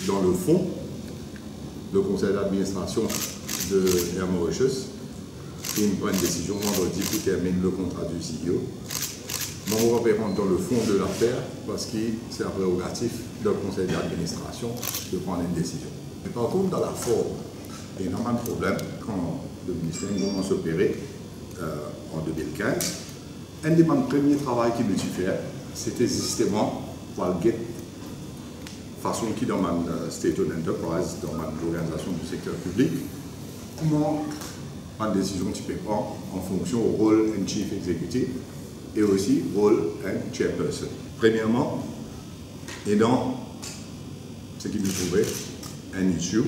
Dans le fond, le conseil d'administration de Air Mauritius prend une décision vendredi qui termine le contrat du CEO. On va rentrer dans le fond de l'affaire parce que c'est la prérogative du conseil d'administration de prendre une décision. Mais par contre, dans la forme, il y a énormément de problèmes quand le ministère commence à s'opérer en 2015. Un des premiers travaux qu'il a fait, c'était justement pour le façon qui dans ma state-owned enterprise, dans ma organisation du secteur public, comment prendre une décision tu peux prendre en fonction du rôle d'un chief executive et aussi rôle d'un chairperson. Premièrement, et dans ce qui nous trouvait un issue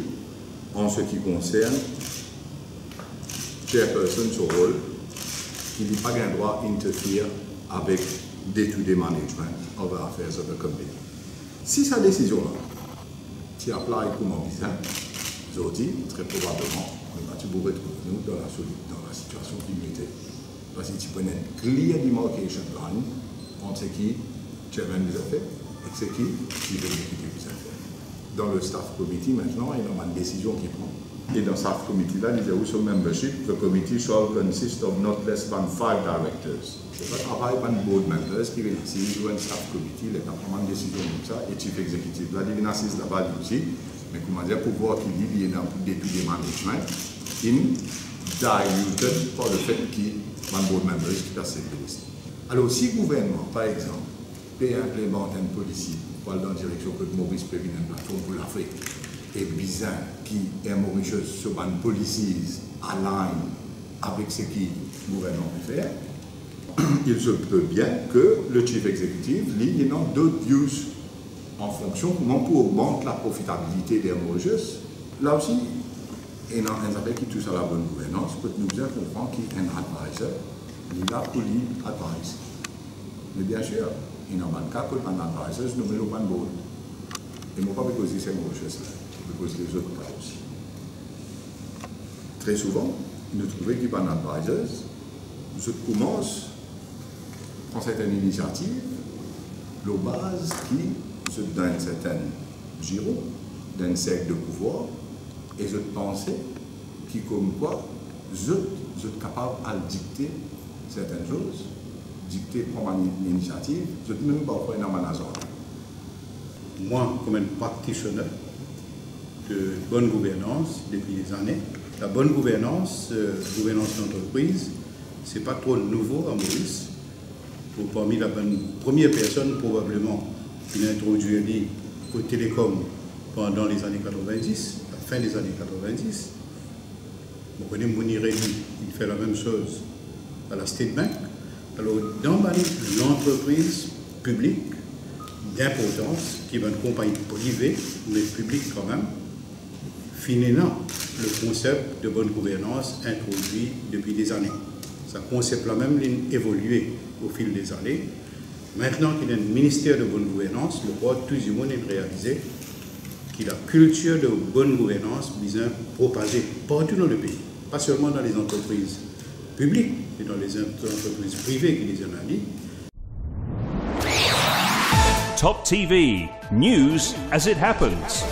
en ce qui concerne chairperson son rôle, qui n'a pas le droit d'interférer avec day-to-day management of the affairs of the company. Si sa décision-là, tu appliques comme un business, très probablement, tu pourrais retrouver nous dans la situation qui nous était. Parce que tu prenais une clear demarcation line entre ce qui chairman nous a fait et ce qui chief executive nous a fait. Dans le staff committee, maintenant, il y a une décision qui prend. Et dans le staff committee, là, il y a aussi un membership. The committee shall consist of not less than 5 directors. C'est pas travail par board members qui viennent ici, ou un staff committee, il y a vraiment une décision comme ça, et chief executive. Là, il vient assise là-bas aussi, mais comment dire, pouvoir qu'il y ait un day-to-day management, diluted par le fait qu'il y a un board members qui passe cette liste. Alors, si le gouvernement, par exemple, peut implémenter une politique pour aller dans la direction que Maurice peut venir une plateforme pour l'Afrique, et bizarre qui est Mauritius sur une policies aligned avec ce que le gouvernement peut faire, il se peut bien que le chief executive ait d'autres views en fonction de comment pour augmenter la profitabilité des Mauritius. Là aussi, il y a un aspect qui touche à la bonne gouvernance, pour nous bien comprendre qu'il y a un advisor, il est là pour lui advise. Mais bien sûr, il y a un cas que un advisor, nous ne pas board. Et moi, pas parce que c'est Mauritius là. Parce que les autres cas aussi. Très souvent, nous trouvons qu'il y a un advisor, nous commence à prendre certaines initiatives, la base qui se donne certains giros, d'un cercle de pouvoir, et je pensais qui, comme quoi, je suis capable de dicter certaines choses, dicter prendre une initiative, je ne suis même pas prendre un manager. Moi, comme un practitioner de bonne gouvernance depuis des années, la bonne gouvernance, gouvernance d'entreprise, ce n'est pas trop nouveau à Maurice. Parmi la première personne probablement qui a introduit au télécom pendant les années 90, la fin des années 90, vous connaissez Mounir Redi, il fait la même chose à la State Bank. Alors, dans l'entreprise publique d'importance, qui est une compagnie privée, mais publique quand même, finalement, le concept de bonne gouvernance introduit depuis des années. Ce concept-là même a évolué au fil des années. Maintenant qu'il y a un ministère de bonne gouvernance, le droit tout le monde est réalisé que la culture de bonne gouvernance est propagée partout dans le pays, pas seulement dans les entreprises publiques, mais dans les entreprises privées qui les analysent. Top TV, news as it happens.